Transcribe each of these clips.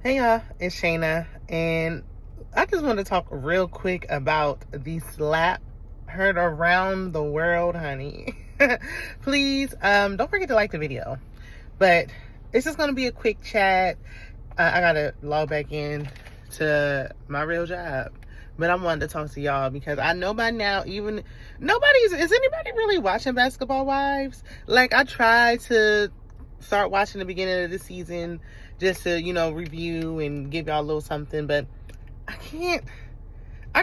Hey y'all, it's Shayna, and I just want to talk real quick about the slap heard around the world, honey. Please, don't forget to like the video. But it's just gonna be a quick chat. I gotta log back in to my real job, but I wanted to talk to y'all because I know by now, even is anybody really watching Basketball Wives? Like, I tried to start watching the beginning of the season just to, review and give y'all a little something, but I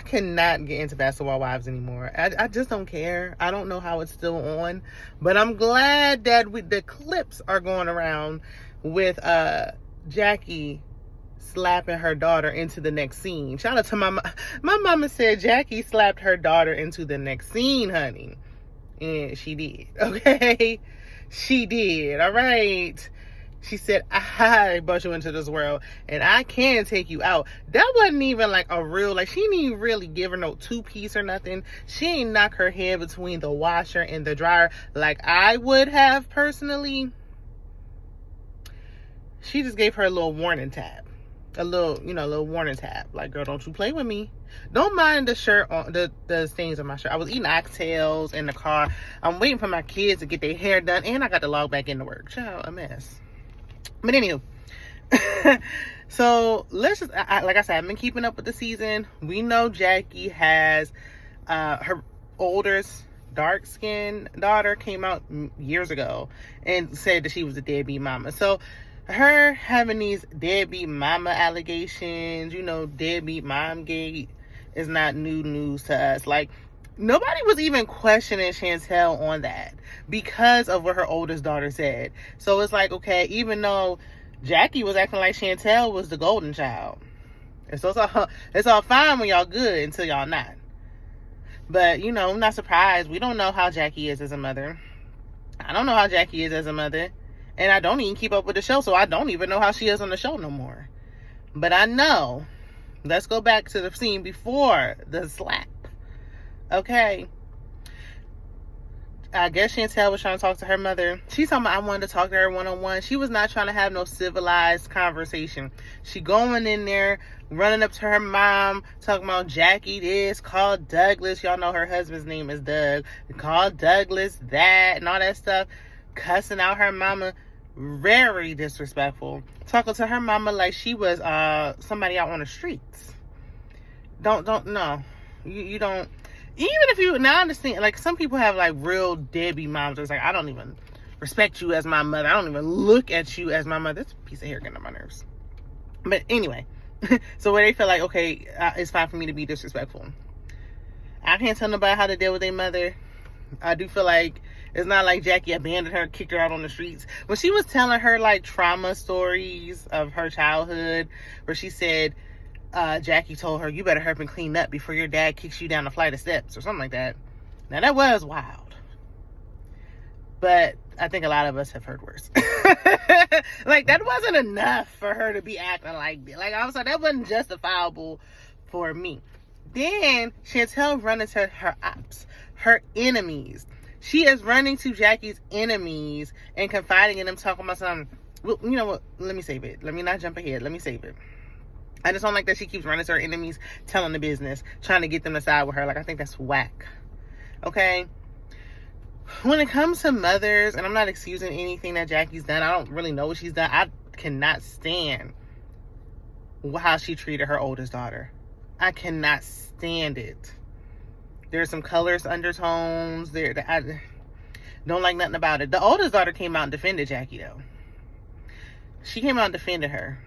cannot get into Basketball Wives anymore. I just don't care. I don't know how it's still on, but I'm glad that the clips are going around with Jackie slapping her daughter into the next scene. Shout out to my mama said Jackie slapped her daughter into the next scene, honey. And she did, okay? She did, all right? She said, I brought you into this world and I can take you out. That wasn't even like a real, like, she didn't even really give her no two-piece or nothing. She ain't knock her head between the washer and the dryer like I would have personally. She just gave her a little warning tap. A little warning tap. Like, girl, don't you play with me. Don't mind the shirt on the stains on my shirt. I was eating oxtails in the car. I'm waiting for my kids to get their hair done, and I got to log back into work. Child, a mess. But anywho, so let's just, like I said, I've been keeping up with the season. We know Jackie has her oldest dark-skinned daughter came out years ago and said that she was a deadbeat mama. So her having these deadbeat mama allegations, deadbeat mom gate, is not new news to us. Like, nobody was even questioning Chantel on that because of what her oldest daughter said. So it's like, okay, even though Jackie was acting like Chantel was the golden child. And so it's all fine when y'all good until y'all not. But, I'm not surprised. We don't know how Jackie is as a mother. I don't know how Jackie is as a mother. And I don't even keep up with the show, so I don't even know how she is on the show no more. But I know. Let's go back to the scene before the slap. Okay. I guess Chantel was trying to talk to her mother. She's talking about, I wanted to talk to her one-on-one. She was not trying to have no civilized conversation. She going in there, running up to her mom, talking about Jackie this, call Douglas. Y'all know her husband's name is Doug. Call Douglas that and all that stuff. Cussing out her mama. Very disrespectful. Talking to her mama like she was somebody out on the streets. No. You don't. Even if you, now I understand, like, some people have, like, real deadbeat moms. It's like, I don't even respect you as my mother. I don't even look at you as my mother. This piece of hair getting on my nerves. But anyway, so where they feel like, okay, it's fine for me to be disrespectful. I can't tell nobody how to deal with their mother. I do feel like it's not like Jackie abandoned her, kicked her out on the streets. When she was telling her, like, trauma stories of her childhood, where she said, Jackie told her, you better hurry and clean up before your dad kicks you down a flight of steps or something like that. Now, that was wild. But I think a lot of us have heard worse. Like, that wasn't enough for her to be acting like that. Like, I'm sorry, that wasn't justifiable for me. Then Chantel running to her ops, her enemies. She is running to Jackie's enemies and confiding in them, talking about something. Well, you know what? Let me save it. Let me not jump ahead. Let me save it. I just don't like that she keeps running to her enemies, telling the business, trying to get them to side with her. Like, I think that's whack. Okay? When it comes to mothers, and I'm not excusing anything that Jackie's done. I don't really know what she's done. I cannot stand how she treated her oldest daughter. I cannot stand it. There's some colors, undertones. I don't like nothing about it. The oldest daughter came out and defended Jackie, though. She came out and defended her.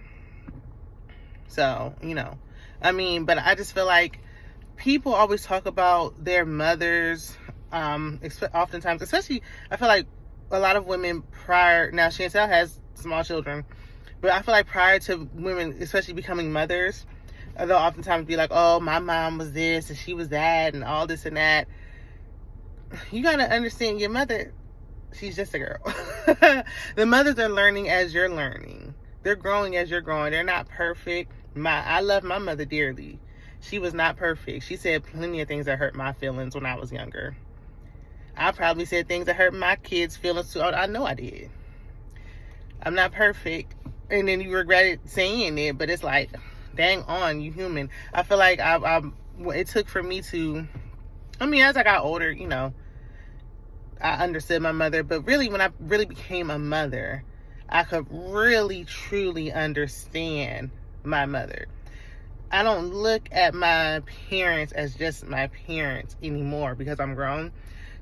So, but I just feel like people always talk about their mothers, oftentimes, especially, I feel like a lot of women now Chantel has small children, but I feel like prior to women, especially becoming mothers, they'll oftentimes be like, oh, my mom was this and she was that and all this and that. You gotta understand, your mother, she's just a girl. The mothers are learning as you're learning. They're growing as you're growing. They're not perfect. I love my mother dearly. She was not perfect. She said plenty of things that hurt my feelings when I was younger. I probably said things that hurt my kids' feelings too. I know I did. I'm not perfect. and then you regret saying it, but it's like, dang on, you human. I feel like it took for me to, I mean, as I got older, you know, I understood my mother, but really when I really became a mother, I could really truly understand my mother. I don't look at my parents as just my parents anymore because I'm grown.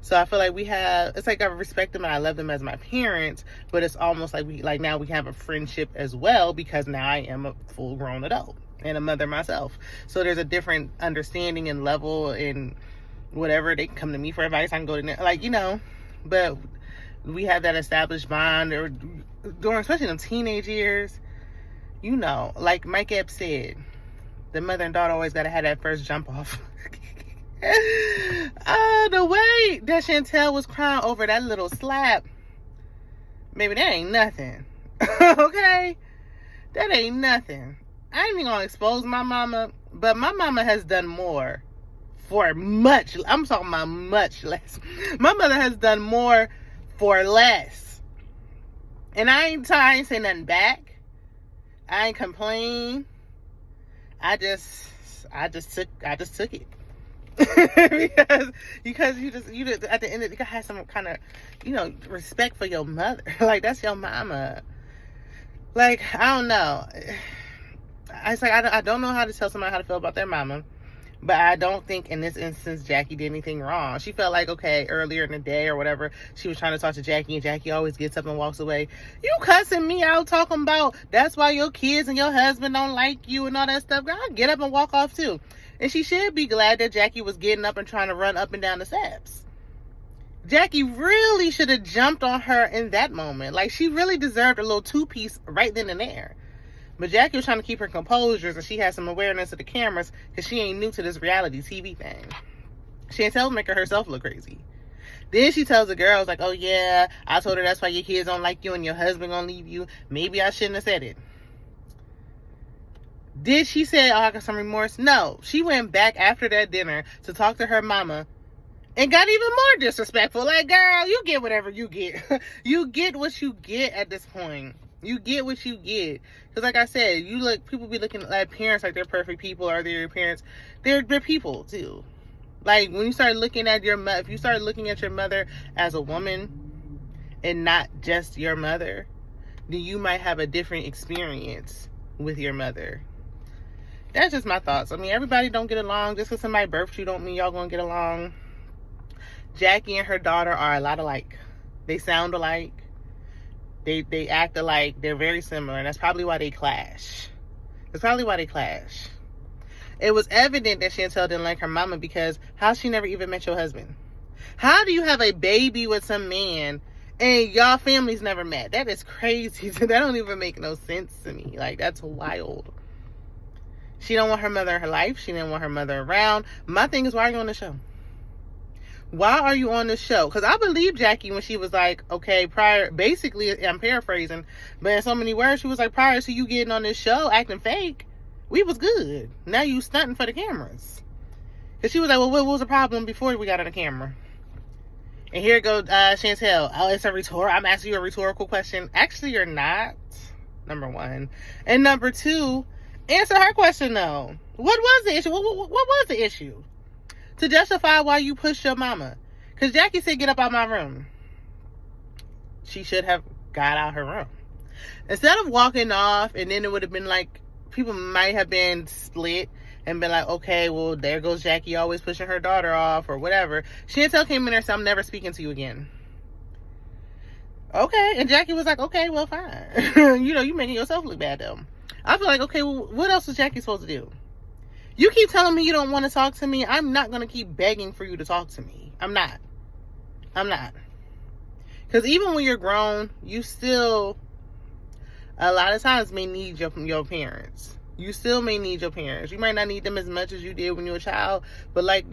So I feel like it's like I respect them and I love them as my parents, but it's almost like now we have a friendship as well because now I am a full grown adult and a mother myself. So there's a different understanding and level, and whatever, they can come to me for advice, I can go to them, like, you know, but we have that established bond, or during, especially in teenage years, you know, like Mike Epps said, the mother and daughter always got to have that first jump off. The way that Chantel was crying over that little slap, maybe that ain't nothing. Okay? That ain't nothing. I ain't even gonna expose my mama, but my mama has done more for much. I'm talking about much less. My mother has done more for less. And I ain't say nothing back. I ain't complain. I just took it. because you just at the end of it, you gotta have some kind of, you know, respect for your mother. Like, that's your mama. Like, I don't know. It's like I don't know how to tell somebody how to feel about their mama, but I don't think in this instance Jackie did anything wrong. She felt like, okay, earlier in the day or whatever, she was trying to talk to Jackie, and Jackie always gets up and walks away. You cussing me out talking about that's why your kids and your husband don't like you and all that stuff. Girl, I'll get up and walk off too. And she should be glad that Jackie was getting up and trying to run up and down the steps. Jackie really should have jumped on her in that moment. Like, she really deserved a little two-piece right then and there. But Jackie was trying to keep her composure, and she had some awareness of the cameras because she ain't new to this reality TV thing. Chantel making herself look crazy. Then she tells the girls, like, oh yeah, I told her that's why your kids don't like you and your husband gonna leave you. Maybe I shouldn't have said it. Did she say, oh, I got some remorse? No. She went back after that dinner to talk to her mama and got even more disrespectful. Like, girl, you get whatever you get. You get what you get at this point. You get what you get. Because like I said, people be looking at parents like they're perfect people, or they're your parents. They're people too. Like, when you start looking at if you start looking at your mother as a woman and not just your mother, then you might have a different experience with your mother. That's just my thoughts. I mean, everybody don't get along. Just because somebody birthed you don't mean y'all gonna get along. Jackie and her daughter are a lot alike. They sound alike. They act alike. They're very similar. And that's probably why they clash. It was evident that Chantel didn't like her mama because how she never even met your husband? How do you have a baby with some man and y'all families never met? That is crazy. That don't even make no sense to me. Like, that's wild. She don't want her mother in her life. She didn't want her mother around. My thing is, why are you on the show? Why are you on the show? Because I believe Jackie when she was like, okay, basically, I'm paraphrasing, but in so many words, she was like, prior to you getting on this show acting fake, we was good. Now you stunting for the cameras. Because she was like, well, what was the problem before we got on the camera? And here goes Chantel. Oh, it's a rhetorical. I'm asking you a rhetorical question. Actually, you're not. Number one. And number two, answer her question though. What was the issue? What was the issue? To justify why you pushed your mama. Because Jackie said, get up out my room. She should have got out her room. Instead of walking off, and then it would have been like, people might have been split and been like, okay, well, there goes Jackie always pushing her daughter off or whatever. Chantel came in there and said, I'm never speaking to you again. Okay. And Jackie was like, okay, well, fine. You know, you making yourself look bad though. I feel like, okay, well, what else is Jackie supposed to do? You keep telling me you don't want to talk to me. I'm not going to keep begging for you to talk to me. I'm not. Because even when you're grown, you still, a lot of times, may need your parents. You still may need your parents. You might not need them as much as you did when you were a child. But like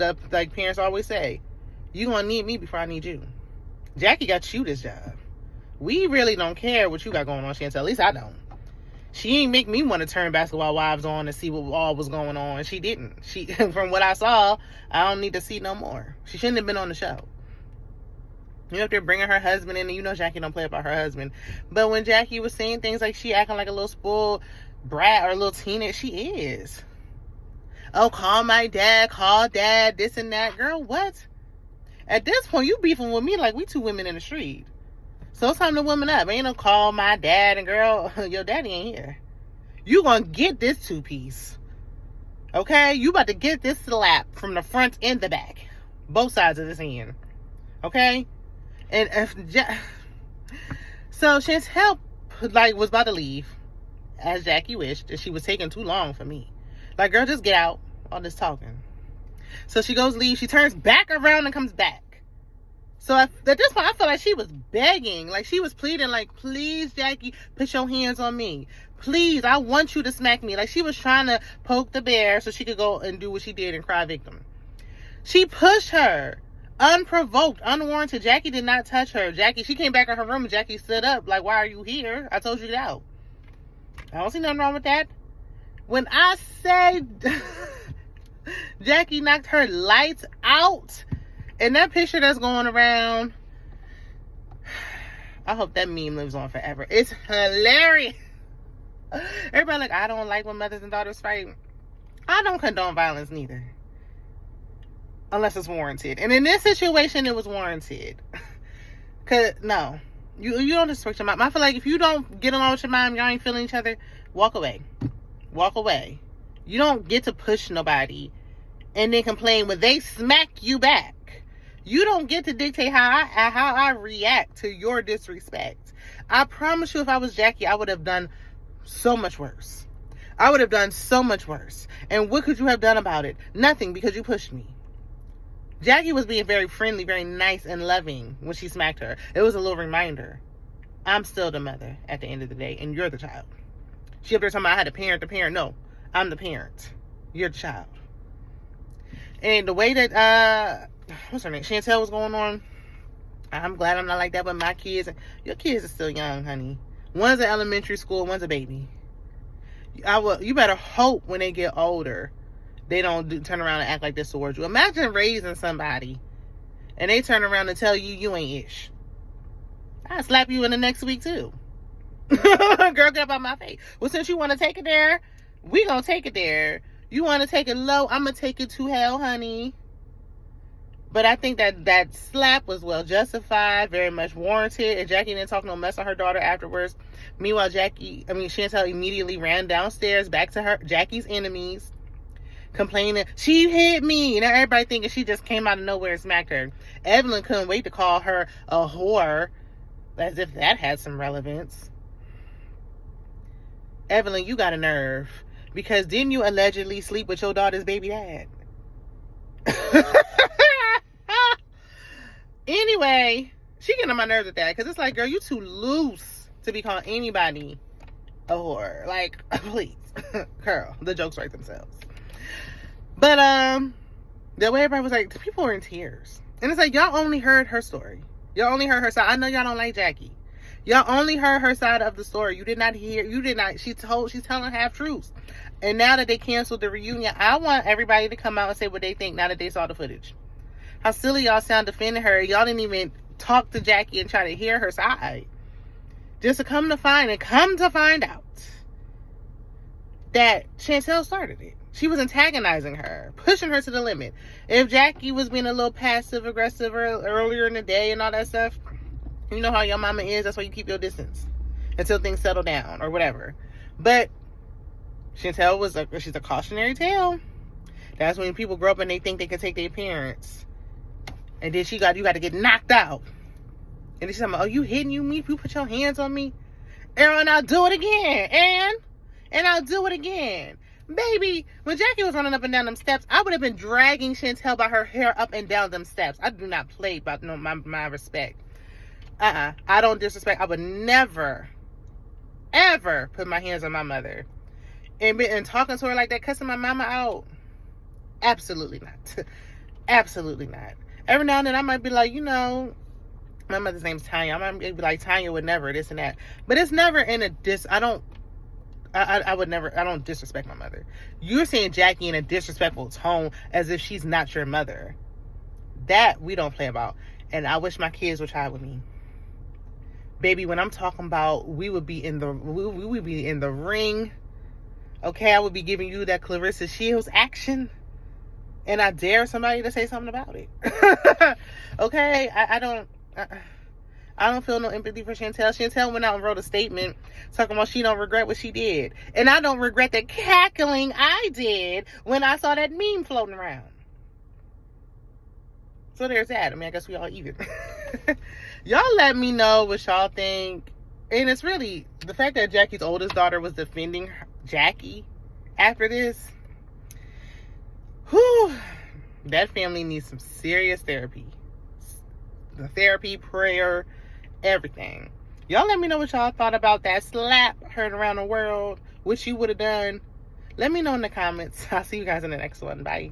parents always say, you're going to need me before I need you. Jackie got you this job. We really don't care what you got going on, Chantel. At least I don't. She ain't make me want to turn Basketball Wives on and see what all was going on. She didn't. From what I saw, I don't need to see no more. She shouldn't have been on the show. You know, if they're bringing her husband in, and you know Jackie don't play about her husband. But when Jackie was saying things like she acting like a little spoiled brat or a little teenage, she is. Oh, call my dad, call dad, this and that. Girl, what? At this point, you beefing with me like we two women in the street. So it's time to woman up. Ain't no call my dad, and girl, your daddy ain't here. You gonna get this two-piece. Okay? You about to get this slap from the front and the back. Both sides of this hand. Okay? And so Chantel was about to leave, as Jackie wished, and she was taking too long for me. Like, girl, just get out. All this talking. So she goes leave. She turns back around and comes back. So at this point, I feel like she was begging. Like, she was pleading, like, please, Jackie, put your hands on me. Please, I want you to smack me. Like, she was trying to poke the bear so she could go and do what she did and cry victim. She pushed her. Unprovoked, unwarranted. Jackie did not touch her. She came back in her room and Jackie stood up. Like, why are you here? I told you to get out. I don't see nothing wrong with that. When I say Jackie knocked her lights out, and that picture that's going around, I hope that meme lives on forever. It's hilarious. Everybody like, I don't like when mothers and daughters fight. I don't condone violence neither. Unless it's warranted. And in this situation, it was warranted. Cause no. You don't disrespect your mom. I feel like if you don't get along with your mom, y'all ain't feeling each other, walk away. Walk away. You don't get to push nobody and then complain when they smack you back. You don't get to dictate how I react to your disrespect. I promise you, if I was Jackie, I would have done so much worse. I would have done so much worse. And what could you have done about it? Nothing, because you pushed me. Jackie was being very friendly, very nice and loving when she smacked her. It was a little reminder. I'm still the mother at the end of the day, and you're the child. She up there talking about I had to parent the parent. No, I'm the parent. You're the child. And the way that, what's her name? Chantel was going on, I'm glad I'm not like that with my kids. Your kids are still young, honey. One's in elementary school, one's a baby. You better hope when they get older, they don't turn around and act like this towards you. Imagine raising somebody and they turn around and tell you you ain't ish. I'll slap you in the next week too. Girl, get up out my face. Well, since you want to take it there, we gonna take it there. You want to take it low, I'm gonna take it to hell, honey. But I think that slap was well justified, very much warranted, and Jackie didn't talk no mess on her daughter afterwards. Meanwhile, Chantel immediately ran downstairs back to Jackie's enemies, complaining, she hit me. And everybody thinking she just came out of nowhere and smacked her. Evelyn couldn't wait to call her a whore, as if that had some relevance. Evelyn, you got a nerve. Because didn't you allegedly sleep with your daughter's baby dad? Anyway, she getting on my nerves with that. Because it's like, girl, you too loose to be calling anybody a whore. Like, please. Girl, the jokes write themselves. But, the way everybody was like, the people were in tears. And it's like, y'all only heard her story. Y'all only heard her side. I know y'all don't like Jackie. Y'all only heard her side of the story. She's telling half truths. And now that they canceled the reunion, I want everybody to come out and say what they think now that they saw the footage. How silly y'all sound defending her. Y'all didn't even talk to Jackie and try to hear her side. Just to come to find out that Chantel started it. She was antagonizing her, pushing her to the limit. If Jackie was being a little passive aggressive earlier in the day and all that stuff, you know how your mama is. That's why you keep your distance until things settle down or whatever. But Chantel she's a cautionary tale. That's when people grow up and they think they can take their parents. And then you got to get knocked out. And then she's like, oh, you hitting me? You put your hands on me? And I'll do it again. And I'll do it again. Baby, when Jackie was running up and down them steps, I would have been dragging Chantel by her hair up and down them steps. I do not play about my respect. I don't disrespect. I would never, ever put my hands on my mother. And talking to her like that, cussing my mama out. Absolutely not. Absolutely not. Every now and then I might be like, my mother's name's Tanya. I might be like, Tanya would never, this and that. But it's never in a I don't disrespect my mother. You're saying Jackie in a disrespectful tone as if she's not your mother. That we don't play about. And I wish my kids would try with me. Baby, when I'm talking about we would be in the ring, okay, I would be giving you that Clarissa Shields action, and I dare somebody to say something about it. Okay, I don't feel no empathy for Chantel. Chantel went out and wrote a statement talking about she don't regret what she did, and I don't regret the cackling I did when I saw that meme floating around. So there's that. I mean, I guess we all even. Y'all let me know what y'all think. And it's really the fact that Jackie's oldest daughter was defending Jackie after this. Whew. That family needs some serious therapy. The therapy, prayer, everything. Y'all let me know what y'all thought about that slap heard around the world. What you would have done. Let me know in the comments. I'll see you guys in the next one. Bye.